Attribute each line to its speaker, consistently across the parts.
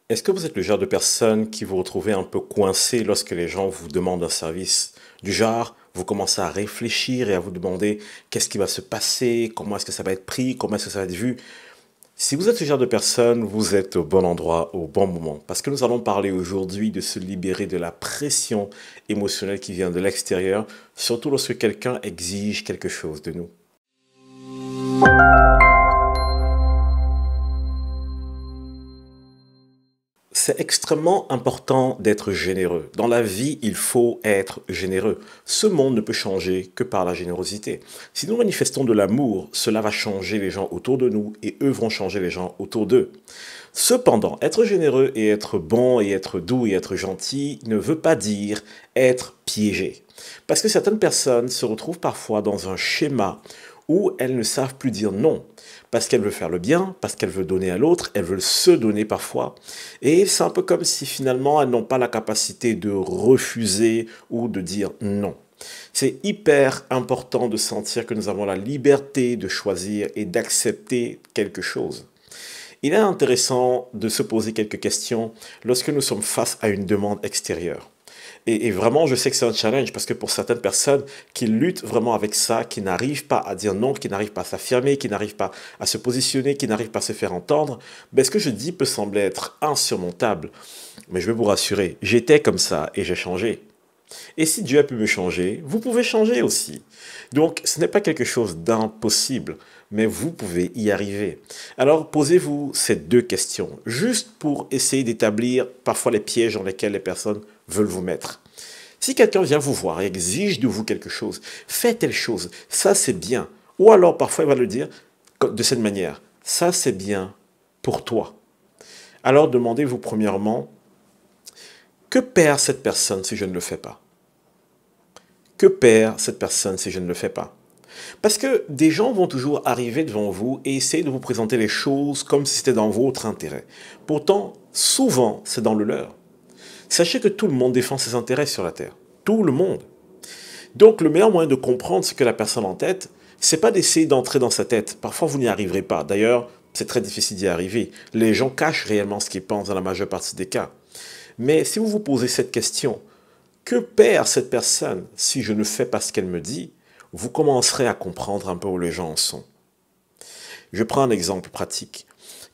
Speaker 1: Est-ce que vous êtes le genre de personne qui vous retrouvez un peu coincé lorsque les gens vous demandent un service du genre, vous commencez à réfléchir et à vous demander qu'est-ce qui va se passer, comment est-ce que ça va être pris, comment est-ce que ça va être vu? Si vous êtes ce genre de personne, vous êtes au bon endroit, au bon moment. Parce que nous allons parler aujourd'hui de se libérer de la pression émotionnelle qui vient de l'extérieur, surtout lorsque quelqu'un exige quelque chose de nous. C'est extrêmement important d'être généreux. Dans la vie, il faut être généreux. Ce monde ne peut changer que par la générosité. Si nous manifestons de l'amour, cela va changer les gens autour de nous et eux vont changer les gens autour d'eux. Cependant, être généreux et être bon et être doux et être gentil ne veut pas dire être piégé. Parce que certaines personnes se retrouvent parfois dans un schéma où elles ne savent plus dire non. Parce qu'elles veulent faire le bien, parce qu'elles veulent donner à l'autre, elles veulent se donner parfois. Et c'est un peu comme si finalement elles n'ont pas la capacité de refuser ou de dire non. C'est hyper important de sentir que nous avons la liberté de choisir et d'accepter quelque chose. Il est intéressant de se poser quelques questions lorsque nous sommes face à une demande extérieure. Et vraiment, je sais que c'est un challenge parce que pour certaines personnes qui luttent vraiment avec ça, qui n'arrivent pas à dire non, qui n'arrivent pas à s'affirmer, qui n'arrivent pas à se positionner, qui n'arrivent pas à se faire entendre, ben ce que je dis peut sembler être insurmontable. Mais je vais vous rassurer, j'étais comme ça et j'ai changé. Et si Dieu a pu me changer, vous pouvez changer aussi. Donc, ce n'est pas quelque chose d'impossible, mais vous pouvez y arriver. Alors, posez-vous ces deux questions, juste pour essayer d'établir parfois les pièges dans lesquels les personnes veulent vous mettre. Si quelqu'un vient vous voir et exige de vous quelque chose, faites telle chose, ça c'est bien. Ou alors, parfois, il va le dire de cette manière, ça c'est bien pour toi. Alors, demandez-vous premièrement, que perd cette personne si je ne le fais pas? Que perd cette personne si je ne le fais pas? Parce que des gens vont toujours arriver devant vous et essayer de vous présenter les choses comme si c'était dans votre intérêt. Pourtant, souvent, c'est dans le leur. Sachez que tout le monde défend ses intérêts sur la Terre. Tout le monde. Donc, le meilleur moyen de comprendre ce que la personne a en tête, c'est pas d'essayer d'entrer dans sa tête. Parfois, vous n'y arriverez pas. D'ailleurs, c'est très difficile d'y arriver. Les gens cachent réellement ce qu'ils pensent dans la majeure partie des cas. Mais si vous vous posez cette question, que perd cette personne si je ne fais pas ce qu'elle me dit? Vous commencerez à comprendre un peu où les gens en sont. Je prends un exemple pratique.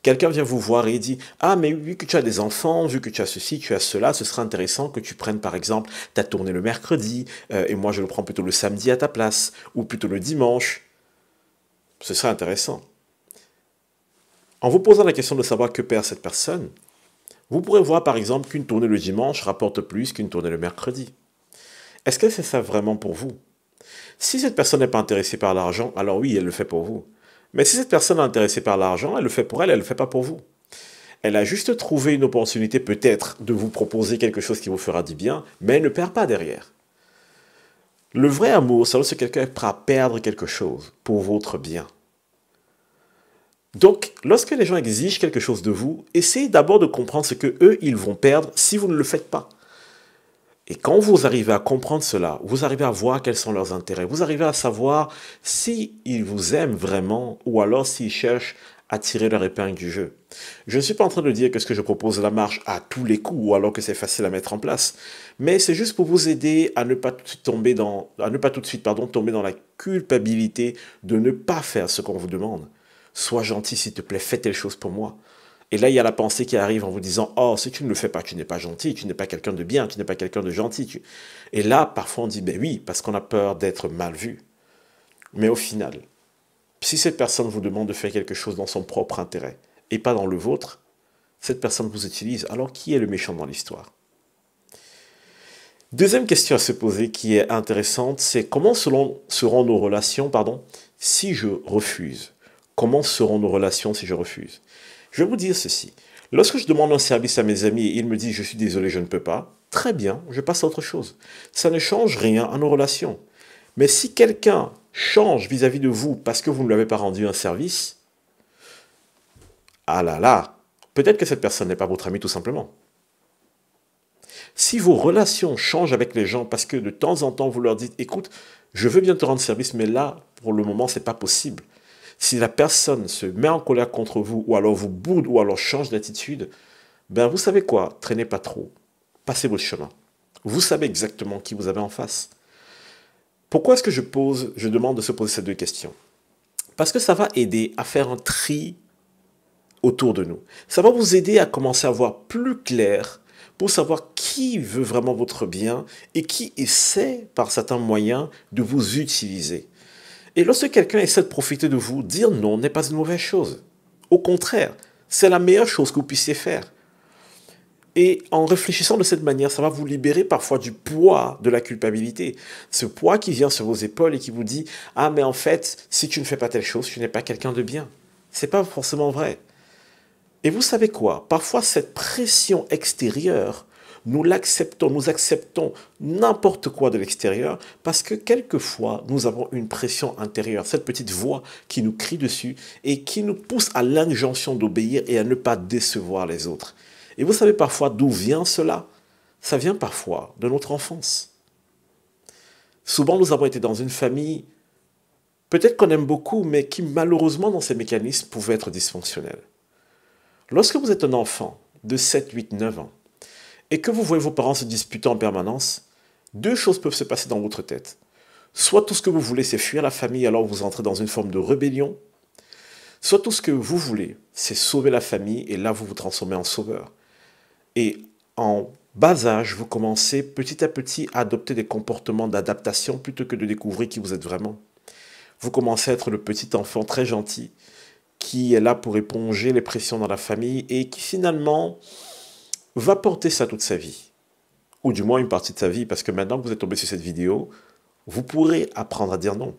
Speaker 1: Quelqu'un vient vous voir et dit, ah mais vu que tu as des enfants, vu que tu as ceci, tu as cela, ce serait intéressant que tu prennes par exemple ta tournée le mercredi, et moi je le prends plutôt le samedi à ta place, ou plutôt le dimanche. Ce serait intéressant. En vous posant la question de savoir que perd cette personne, vous pourrez voir par exemple qu'une tournée le dimanche rapporte plus qu'une tournée le mercredi. Est-ce que c'est ça vraiment pour vous? Si cette personne n'est pas intéressée par l'argent, alors oui, elle le fait pour vous. Mais si cette personne est intéressée par l'argent, elle le fait pour elle, elle ne le fait pas pour vous. Elle a juste trouvé une opportunité peut-être de vous proposer quelque chose qui vous fera du bien, mais elle ne perd pas derrière. Le vrai amour, c'est lorsque quelqu'un est prêt à perdre quelque chose pour votre bien. Donc, lorsque les gens exigent quelque chose de vous, essayez d'abord de comprendre ce que eux, ils vont perdre si vous ne le faites pas. Et quand vous arrivez à comprendre cela, vous arrivez à voir quels sont leurs intérêts, vous arrivez à savoir s'ils vous aiment vraiment ou alors s'ils cherchent à tirer leur épingle du jeu. Je ne suis pas en train de dire que ce que je propose la marche à tous les coups ou alors que c'est facile à mettre en place, mais c'est juste pour vous aider à ne pas tout de suite tomber dans la culpabilité de ne pas faire ce qu'on vous demande. Sois gentil s'il te plaît, fais telle chose pour moi. Et là, il y a la pensée qui arrive en vous disant, oh, si tu ne le fais pas, tu n'es pas gentil, tu n'es pas quelqu'un de bien, tu n'es pas quelqu'un de gentil. Et là, parfois, on dit, ben oui, parce qu'on a peur d'être mal vu. Mais au final, si cette personne vous demande de faire quelque chose dans son propre intérêt et pas dans le vôtre, cette personne vous utilise. Alors, qui est le méchant dans l'histoire? Deuxième question à se poser qui est intéressante, c'est comment seront nos relations, si je refuse? Comment seront nos relations si je refuse? Je vais vous dire ceci. Lorsque je demande un service à mes amis et ils me disent je suis désolé, je ne peux pas, très bien, je passe à autre chose. Ça ne change rien à nos relations. Mais si quelqu'un change vis-à-vis de vous parce que vous ne lui avez pas rendu un service, ah là là, peut-être que cette personne n'est pas votre ami tout simplement. Si vos relations changent avec les gens parce que de temps en temps vous leur dites écoute, je veux bien te rendre service, mais là, pour le moment, c'est pas possible. Si la personne se met en colère contre vous, ou alors vous boude, ou alors change d'attitude, Ben, vous savez quoi? Traînez pas trop. Passez votre chemin. Vous savez exactement qui vous avez en face. Pourquoi est-ce que je demande de se poser ces deux questions? Parce que ça va aider à faire un tri autour de nous. Ça va vous aider à commencer à voir plus clair pour savoir qui veut vraiment votre bien et qui essaie par certains moyens de vous utiliser. Et lorsque quelqu'un essaie de profiter de vous, dire non n'est pas une mauvaise chose. Au contraire, c'est la meilleure chose que vous puissiez faire. Et en réfléchissant de cette manière, ça va vous libérer parfois du poids de la culpabilité. Ce poids qui vient sur vos épaules et qui vous dit: ah, mais en fait, si tu ne fais pas telle chose, tu n'es pas quelqu'un de bien. C'est pas forcément vrai. Et vous savez quoi? Parfois, cette pression extérieure, nous acceptons n'importe quoi de l'extérieur parce que quelquefois, nous avons une pression intérieure, cette petite voix qui nous crie dessus et qui nous pousse à l'injonction d'obéir et à ne pas décevoir les autres. Et vous savez parfois d'où vient cela? Ça vient parfois de notre enfance. Souvent, nous avons été dans une famille, peut-être qu'on aime beaucoup, mais qui malheureusement, dans ses mécanismes, pouvait être dysfonctionnelle. Lorsque vous êtes un enfant de 7, 8, 9 ans et que vous voyez vos parents se disputer en permanence, deux choses peuvent se passer dans votre tête. Soit tout ce que vous voulez, c'est fuir la famille, alors vous entrez dans une forme de rébellion. Soit tout ce que vous voulez, c'est sauver la famille, et là vous vous transformez en sauveur. Et en bas âge, vous commencez petit à petit à adopter des comportements d'adaptation plutôt que de découvrir qui vous êtes vraiment. Vous commencez à être le petit enfant très gentil qui est là pour éponger les pressions dans la famille et qui finalement va porter ça toute sa vie. Ou du moins une partie de sa vie, parce que maintenant que vous êtes tombé sur cette vidéo, vous pourrez apprendre à dire non.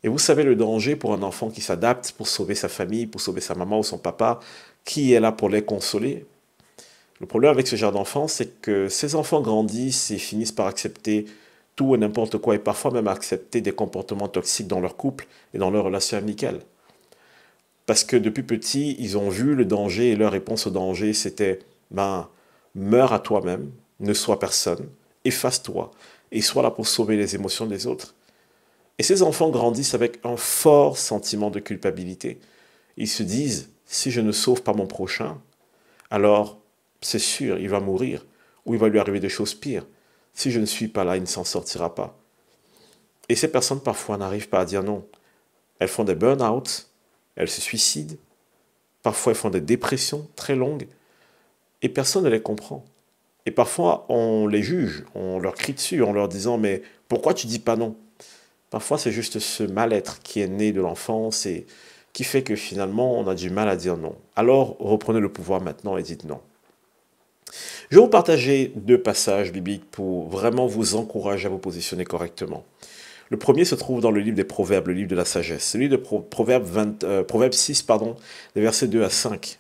Speaker 1: Et vous savez le danger pour un enfant qui s'adapte pour sauver sa famille, pour sauver sa maman ou son papa, qui est là pour les consoler. Le problème avec ce genre d'enfant, c'est que ces enfants grandissent et finissent par accepter tout et n'importe quoi, et parfois même accepter des comportements toxiques dans leur couple et dans leur relation amicale. Parce que depuis petit, ils ont vu le danger et leur réponse au danger, c'était ben, meurs à toi-même, ne sois personne, efface-toi et sois là pour sauver les émotions des autres. Et ces enfants grandissent avec un fort sentiment de culpabilité. Ils se disent, si je ne sauve pas mon prochain, alors c'est sûr, il va mourir ou il va lui arriver des choses pires. Si je ne suis pas là, il ne s'en sortira pas. Et ces personnes parfois n'arrivent pas à dire non. Elles font des burn-out, elles se suicident, parfois elles font des dépressions très longues, et personne ne les comprend. Et parfois on les juge, on leur crie dessus en leur disant: mais pourquoi tu dis pas non? Parfois c'est juste ce mal-être qui est né de l'enfance et qui fait que finalement on a du mal à dire non. Alors reprenez le pouvoir maintenant et dites non. Je vais vous partager deux passages bibliques pour vraiment vous encourager à vous positionner correctement. Le premier se trouve dans le livre des Proverbes, le livre de la sagesse. Celui de Proverbes 6, des versets 2 à 5.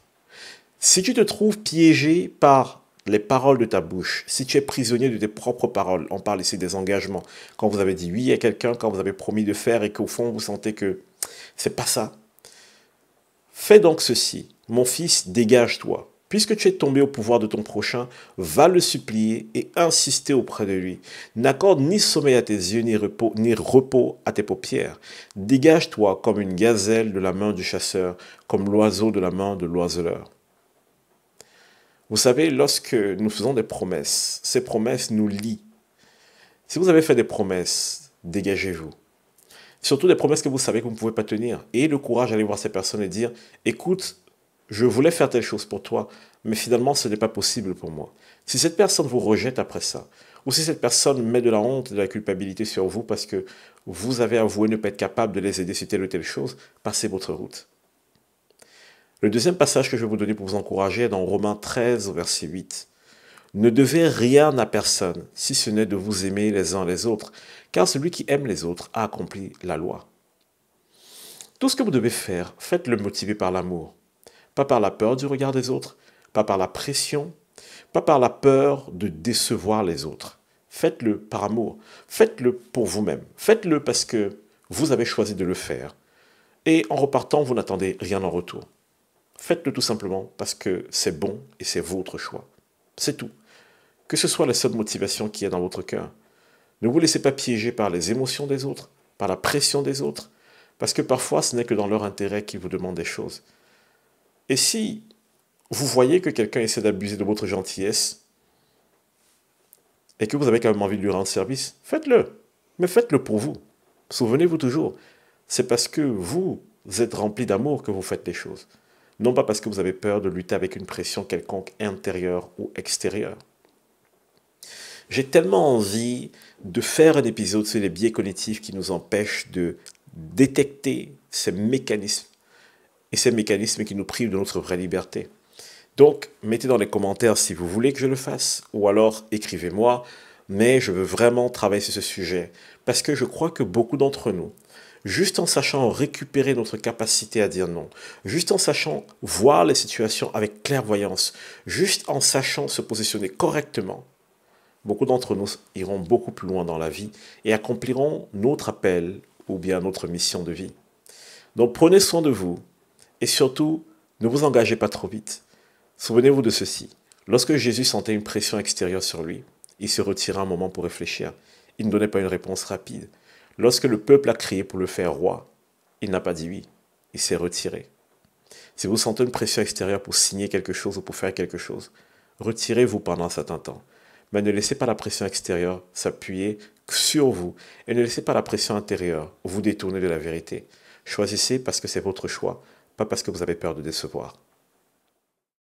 Speaker 1: Si tu te trouves piégé par les paroles de ta bouche, si tu es prisonnier de tes propres paroles, on parle ici des engagements, quand vous avez dit oui à quelqu'un, quand vous avez promis de faire et qu'au fond vous sentez que c'est pas ça, fais donc ceci, mon fils, dégage-toi. Puisque tu es tombé au pouvoir de ton prochain, va le supplier et insister auprès de lui. N'accorde ni sommeil à tes yeux, ni repos à tes paupières. Dégage-toi comme une gazelle de la main du chasseur, comme l'oiseau de la main de l'oiseleur. Vous savez, lorsque nous faisons des promesses, ces promesses nous lient. Si vous avez fait des promesses, dégagez-vous. Surtout des promesses que vous savez que vous ne pouvez pas tenir. Ayez le courage d'aller voir ces personnes et dire: écoute, je voulais faire telle chose pour toi, mais finalement ce n'est pas possible pour moi. Si cette personne vous rejette après ça, ou si cette personne met de la honte et de la culpabilité sur vous parce que vous avez avoué ne pas être capable de les aider sur telle ou telle chose, passez votre route. Le deuxième passage que je vais vous donner pour vous encourager est dans Romains 13, verset 8. Ne devez rien à personne, si ce n'est de vous aimer les uns les autres, car celui qui aime les autres a accompli la loi. Tout ce que vous devez faire, faites-le motivé par l'amour. Pas par la peur du regard des autres, pas par la pression, pas par la peur de décevoir les autres. Faites-le par amour, faites-le pour vous-même, faites-le parce que vous avez choisi de le faire. Et en repartant, vous n'attendez rien en retour. Faites-le tout simplement parce que c'est bon et c'est votre choix. C'est tout. Que ce soit la seule motivation qui est dans votre cœur. Ne vous laissez pas piéger par les émotions des autres, par la pression des autres, parce que parfois ce n'est que dans leur intérêt qu'ils vous demandent des choses. Et si Vous voyez que quelqu'un essaie d'abuser de votre gentillesse et que vous avez quand même envie de lui rendre service, faites-le. Mais faites-le pour vous. Souvenez-vous toujours, c'est parce que vous êtes rempli d'amour que vous faites les choses. Non pas parce que vous avez peur de lutter avec une pression quelconque intérieure ou extérieure. J'ai tellement envie de faire un épisode sur les biais cognitifs qui nous empêchent de détecter ces mécanismes et ces mécanismes qui nous privent de notre vraie liberté. Donc, mettez dans les commentaires si vous voulez que je le fasse, ou alors écrivez-moi, mais je veux vraiment travailler sur ce sujet, parce que je crois que beaucoup d'entre nous, juste en sachant récupérer notre capacité à dire non, juste en sachant voir les situations avec clairvoyance, juste en sachant se positionner correctement, beaucoup d'entre nous iront beaucoup plus loin dans la vie et accompliront notre appel ou bien notre mission de vie. Donc prenez soin de vous et surtout, ne vous engagez pas trop vite. Souvenez-vous de ceci. Lorsque Jésus sentait une pression extérieure sur lui, il se retira un moment pour réfléchir. Il ne donnait pas une réponse rapide. Lorsque le peuple a crié pour le faire roi, il n'a pas dit oui. Il s'est retiré. Si vous sentez une pression extérieure pour signer quelque chose ou pour faire quelque chose, retirez-vous pendant un certain temps. Mais ne laissez pas la pression extérieure s'appuyer sur vous et ne laissez pas la pression intérieure vous détourner de la vérité. Choisissez parce que c'est votre choix, pas parce que vous avez peur de décevoir.